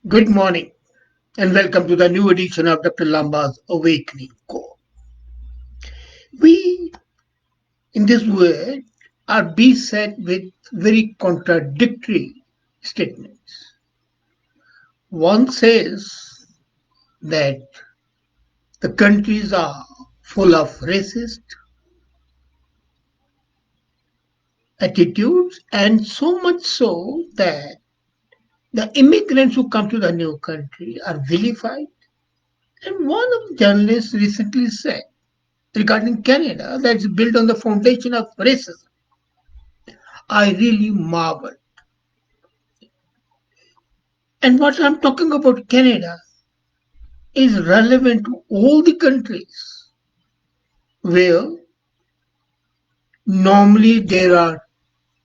Good morning and welcome to the new edition of Dr.Lamba's Awakening Call. We in this world are beset with very contradictory statements. One says that the countries are full of racist attitudes, and so much so that the immigrants who come to the new country are vilified. And one of the journalists recently said regarding Canada that's built on the foundation of racism. I really marvel. And what I'm talking about Canada is relevant to all the countries where normally there are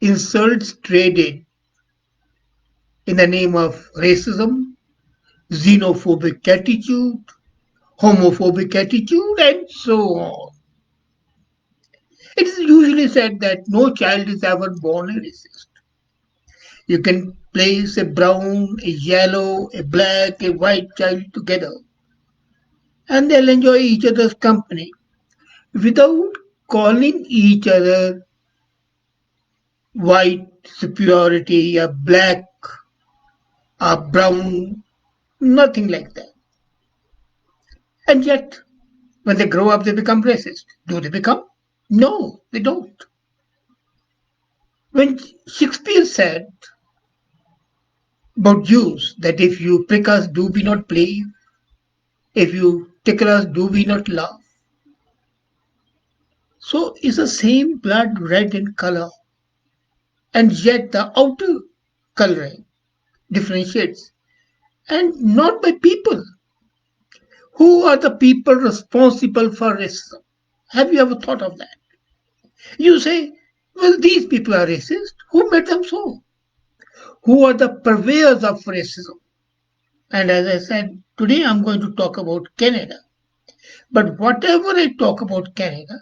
insults traded in the name of racism, xenophobic attitude, homophobic attitude, and so on. It is usually said that no child is ever born a racist. You can place a brown, a yellow, a black, a white child together and they'll enjoy each other's company without calling each other white superiority or black or brown, nothing like that. And yet, when they grow up, they become racist. Do they become? No, they don't. When Shakespeare said about Jews that if you prick us, do we not believe? If you tickle us, do we not love? So is the same blood red in color, and yet the outer coloring differentiates, and not by people. Who are the people responsible for racism? Have you ever thought of that? You say, well, these people are racist. Who made them so? Who are the purveyors of racism? And as I said, today I'm going to talk about Canada. But whatever I talk about Canada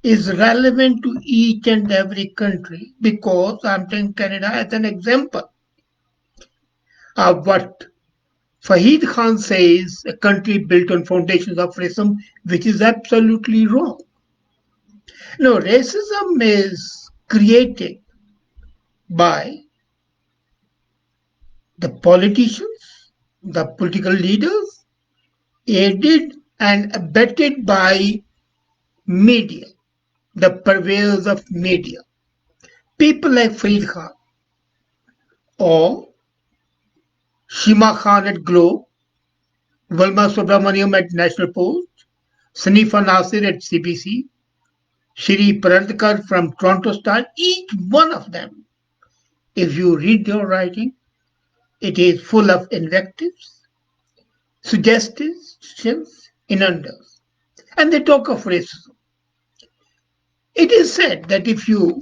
is relevant to each and every country because I'm taking Canada as an example of what Fahid Khan says a country built on foundations of racism, which is absolutely wrong. No, racism is created by the politicians, the political leaders, aided and abetted by media, the purveyors of media. People like Farid Khan or Shima Khan at Globe, Valma Subramaniam at National Post, Sanifa Nasir at CBC, Shri Parantkar from Toronto Star, each one of them, if you read their writing, it is full of invectives, suggestions, innuendos. And they talk of racism. It is said that if you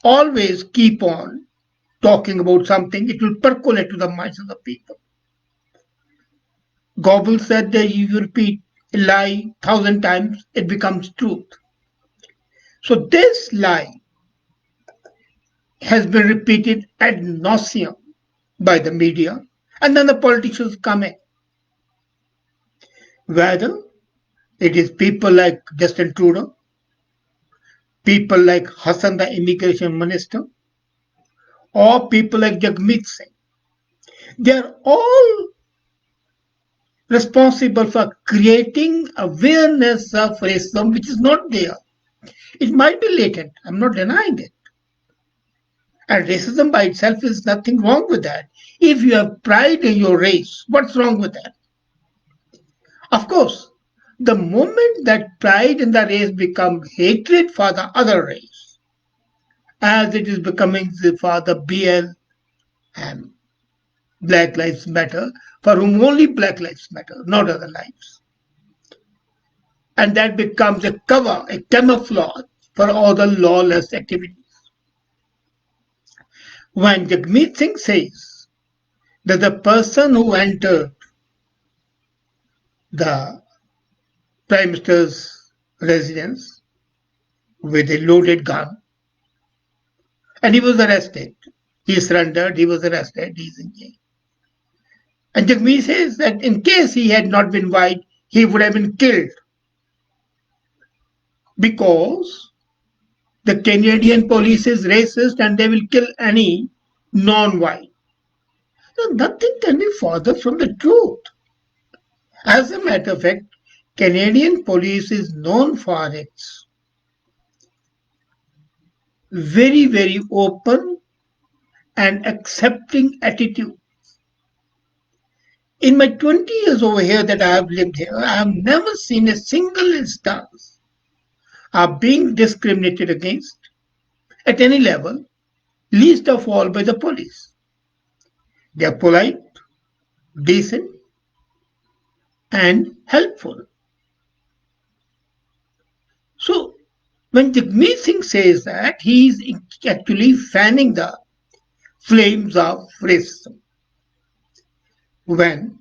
always keep on talking about something, it will percolate to the minds of the people. Goebbels said that if you repeat a lie 1,000 times, it becomes truth. So this lie has been repeated ad nauseum by the media, and then the politicians come in. Whether it is people like Justin Trudeau, people like Hassan, the immigration minister, or people like Jagmeet Singh, they are all responsible for creating awareness of racism, which is not there. It might be latent, I'm not denying it. And racism by itself is nothing wrong with that. If you have pride in your race, what's wrong with that? Of course, the moment that pride in the race becomes hatred for the other race, as it is becoming for the BLM, Black Lives Matter, for whom only Black Lives Matter, not other lives. And that becomes a cover, a camouflage for all the lawless activities. When Jagmeet Singh says that the person who entered the Prime Minister's residence with a loaded gun and he was arrested, he surrendered, he was arrested, he's in jail. And Jagmeet says that in case he had not been white, he would have been killed because the Canadian police is racist and they will kill any non-white. Now, nothing can be further from the truth. As a matter of fact, Canadian police is known for its very, very open and accepting attitude. In my 20 years over here that I have lived here, I have never seen a single instance of being discriminated against at any level, least of all by the police. They are polite, decent, and helpful. So when Jagmeet Singh says that, he is actually fanning the flames of racism. When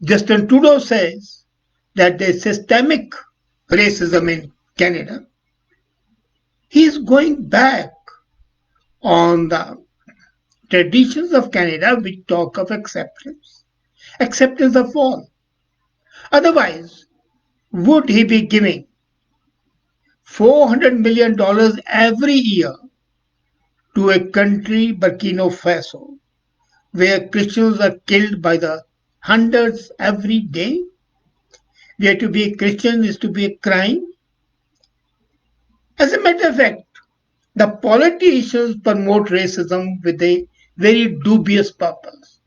Justin Trudeau says that there is systemic racism in Canada, he is going back on the traditions of Canada which talk of acceptance, acceptance of all. Otherwise, would he be giving $400 million every year to a country, Burkina Faso, where Christians are killed by the hundreds every day, where to be a Christian is to be a crime? As a matter of fact, the politicians promote racism with a very dubious purpose.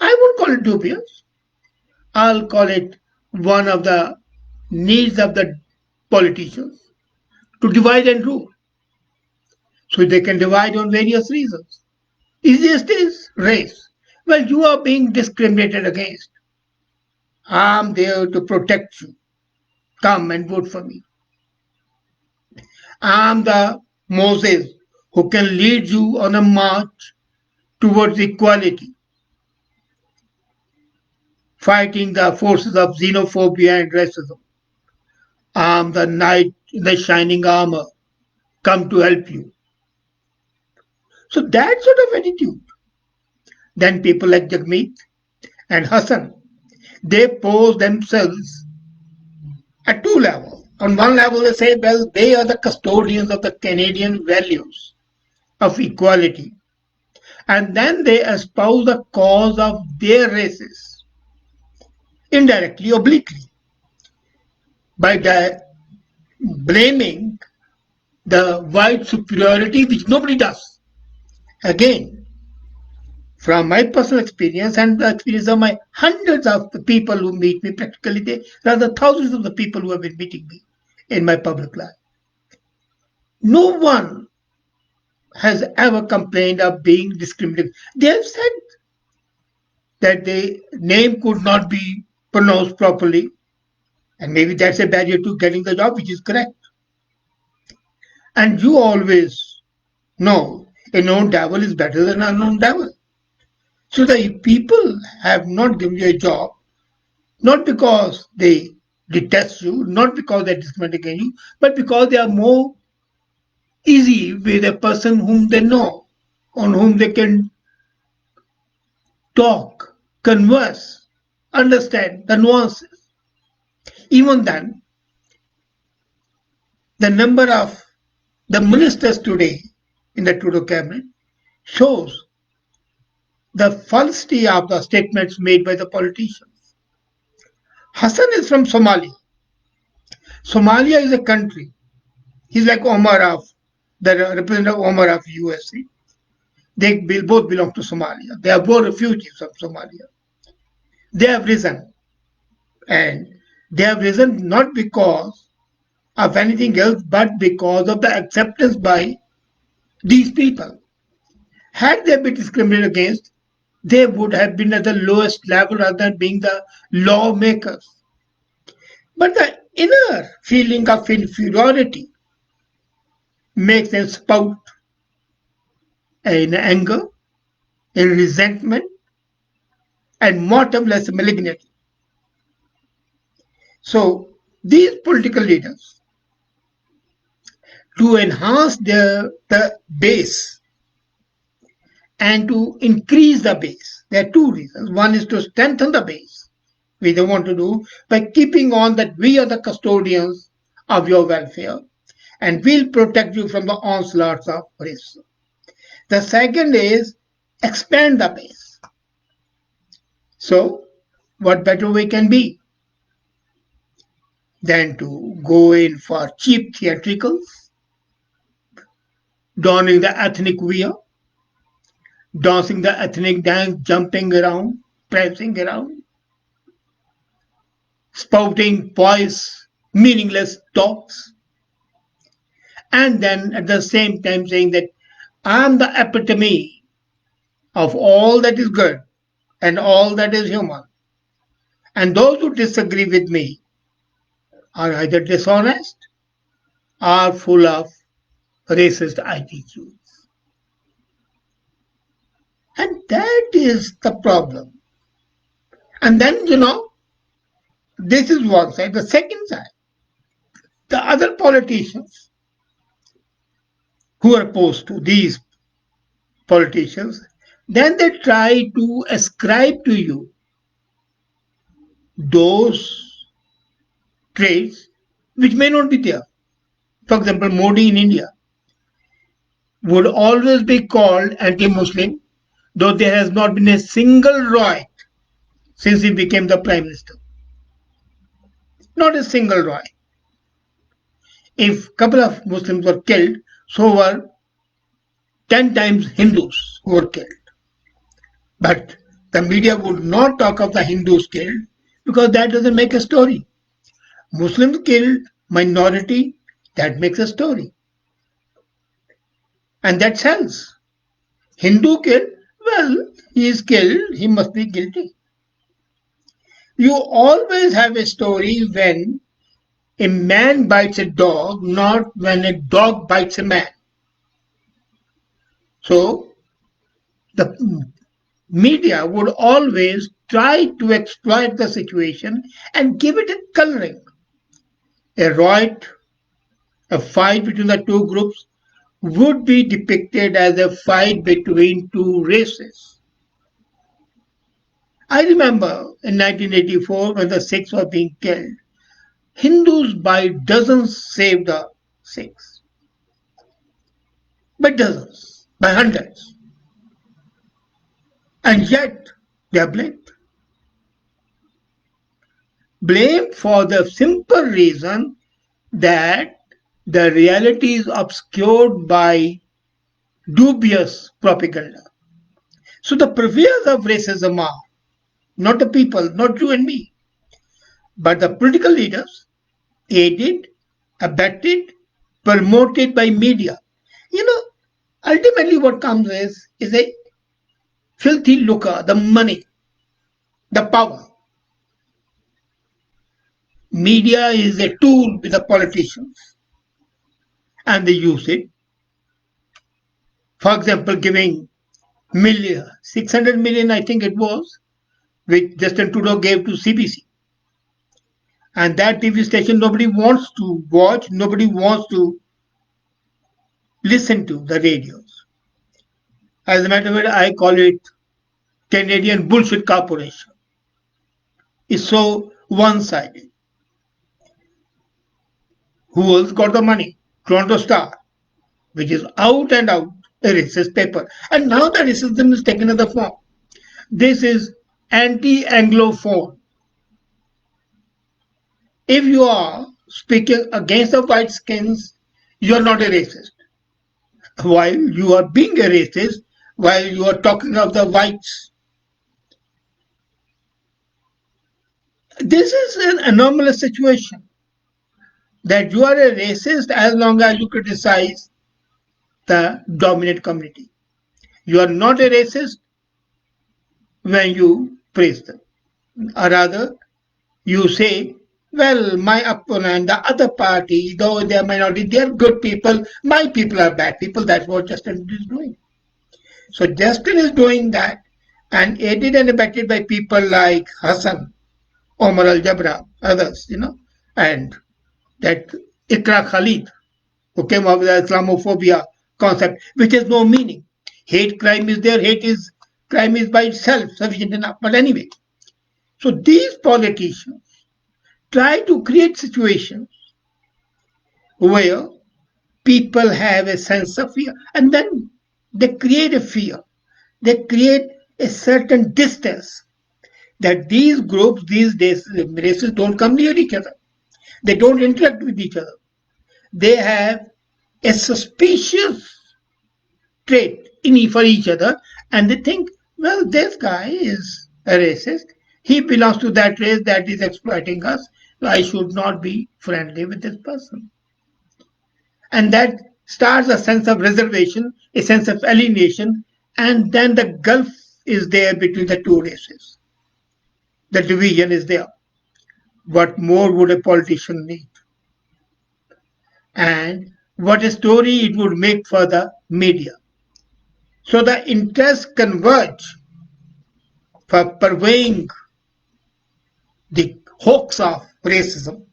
I won't call it dubious. I'll call it one of the needs of the politicians to divide and rule. So they can divide on various reasons. Easiest is race. Well, you are being discriminated against. I'm there to protect you. Come and vote for me. I'm the Moses who can lead you on a march towards equality, fighting the forces of xenophobia and racism. I'm the knight in the shining armor, come to help you. So that sort of attitude. Then people like Jagmeet and Hassan, they pose themselves at two levels. On one level, they say, well, they are the custodians of the Canadian values of equality. And then they espouse the cause of their races, indirectly, obliquely, by blaming the white superiority, which nobody does. Again, from my personal experience and the experience of my hundreds of the people who meet me, practically rather thousands of the people who have been meeting me in my public life, no one has ever complained of being discriminated. They have said that the name could not be pronounced properly, and maybe that's a barrier to getting the job, which is correct. And you always know a known devil is better than an unknown devil. So the people have not given you a job, not because they detest you, not because they discriminate against you, but because they are more easy with a person whom they know, on whom they can talk, converse, understand the nuances. Even then, the number of the ministers today in the Trudeau cabinet shows the falsity of the statements made by the politicians. Hassan is from Somalia. Somalia is a country. He's like Omar of the representative Omar of USA. They both belong to Somalia. They are both refugees from Somalia. They have risen, and they have risen not because of anything else, but because of the acceptance by these people. Had they been discriminated against, they would have been at the lowest level rather than being the lawmakers. But the inner feeling of inferiority makes them spout in anger, in resentment, and motiveless malignity. So these political leaders, to enhance the base and to increase the base. There are two reasons. One is to strengthen the base. We don't want to do by keeping on that we are the custodians of your welfare and we'll protect you from the onslaughts of racism. The second is expand the base. So, what better way can be than to go in for cheap theatricals, donning the ethnic wear, dancing the ethnic dance, jumping around, prancing around, spouting poised, meaningless talks, and then at the same time saying that I'm the epitome of all that is good and all that is human. And those who disagree with me are either dishonest or full of racist attitudes. And that is the problem. And then, this is one side. The second side, the other politicians who are opposed to these politicians, then they try to ascribe to you those traits which may not be there. For example, Modi in India would always be called anti-Muslim, though there has not been a single riot since he became the prime minister. Not a single riot. If a couple of Muslims were killed, so were 10 times Hindus who were killed. But the media would not talk of the Hindus killed because that doesn't make a story. Muslims killed, minority, that makes a story. And that sells. Hindu killed, well, he is killed, he must be guilty. You always have a story when a man bites a dog, not when a dog bites a man. So the media would always try to exploit the situation and give it a coloring. A riot, a fight between the two groups would be depicted as a fight between two races. I remember in 1984 when the Sikhs were being killed, Hindus by dozens saved the Sikhs. By dozens, by hundreds. And yet they are blamed. Blamed for the simple reason that the reality is obscured by dubious propaganda. So the purveyors of racism are not the people, not you and me, but the political leaders, aided, abetted, promoted by media. Ultimately what comes is a filthy lucre, the money, the power. Media is a tool with the politicians and they use it. For example, giving 600 million, I think it was, which Justin Trudeau gave to CBC. And that TV station nobody wants to watch, nobody wants to listen to the radios. As a matter of fact, I call it Canadian Bullshit Corporation. It's so one-sided. Who else got the money? Toronto Star, which is out and out a racist paper. And now the racism is taken another form. This is anti-Anglophone. If you are speaking against the white skins, you are not a racist. While you are being a racist, while you are talking of the whites. This is an anomalous situation. That you are a racist as long as you criticize the dominant community. You are not a racist when you praise them. Or rather, you say, well, my opponent, the other party, though they are minority, they are good people, my people are bad people. That's what Justin is doing. So Justin is doing that and aided and abetted by people like Hassan, Omar al-Jabra, others, and that Ikra Khalid, who came up with the Islamophobia concept, which has no meaning. Hate crime is there, crime is by itself sufficient enough. But anyway, so these politicians try to create situations where people have a sense of fear, and then they create a fear. They create a certain distance that these groups these days, races don't come near each other. They don't interact with each other. They have a suspicious trait for each other, and they think, well, this guy is a racist. He belongs to that race that is exploiting us. So I should not be friendly with this person. And that starts a sense of reservation, a sense of alienation, and then the gulf is there between the two races. The division is there. What more would a politician need? And what a story it would make for the media. So the interests converge for purveying the hoax of racism.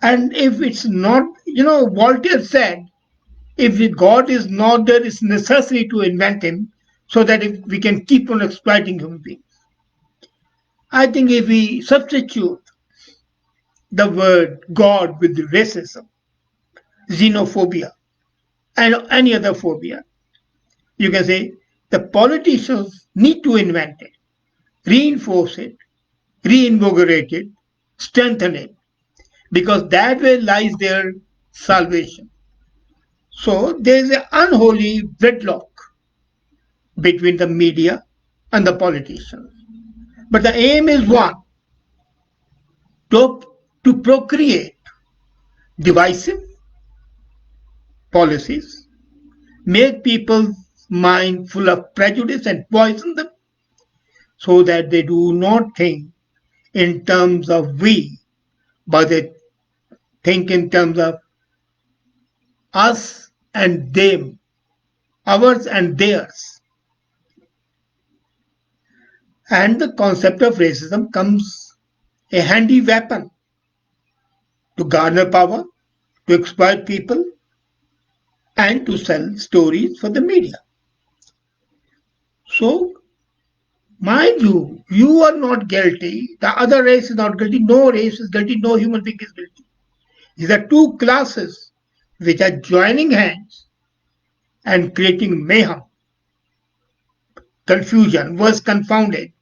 And if it's not, Voltaire said, if God is not there, it's necessary to invent him so that if we can keep on exploiting human beings. I think if we substitute the word God with racism, xenophobia, and any other phobia, you can say the politicians need to invent it, reinforce it, reinvigorate it, strengthen it, because that way lies their salvation. So there is an unholy wedlock between the media and the politicians. But the aim is one, to, to procreate divisive policies, make people's mind full of prejudice and poison them so that they do not think in terms of we, but they think in terms of us and them, ours and theirs. And the concept of racism comes a handy weapon to garner power, to exploit people, and to sell stories for the media. So, mind you are not guilty, the other race is not guilty, no race is guilty, no human being is guilty. These are two classes which are joining hands and creating mayhem, confusion, was confounded,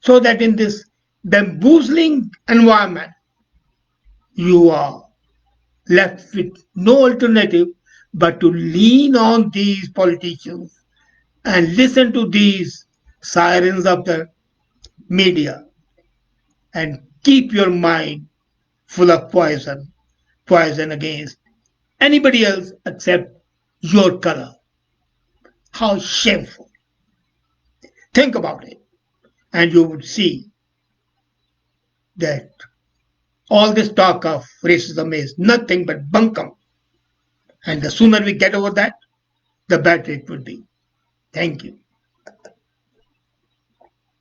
so that in this bamboozling environment, you are left with no alternative but to lean on these politicians and listen to these sirens of the media and keep your mind full of poison against anybody else except your color. How shameful. Think about it, and you would see that all this talk of racism is nothing but bunkum. And the sooner we get over that, the better it would be. Thank you.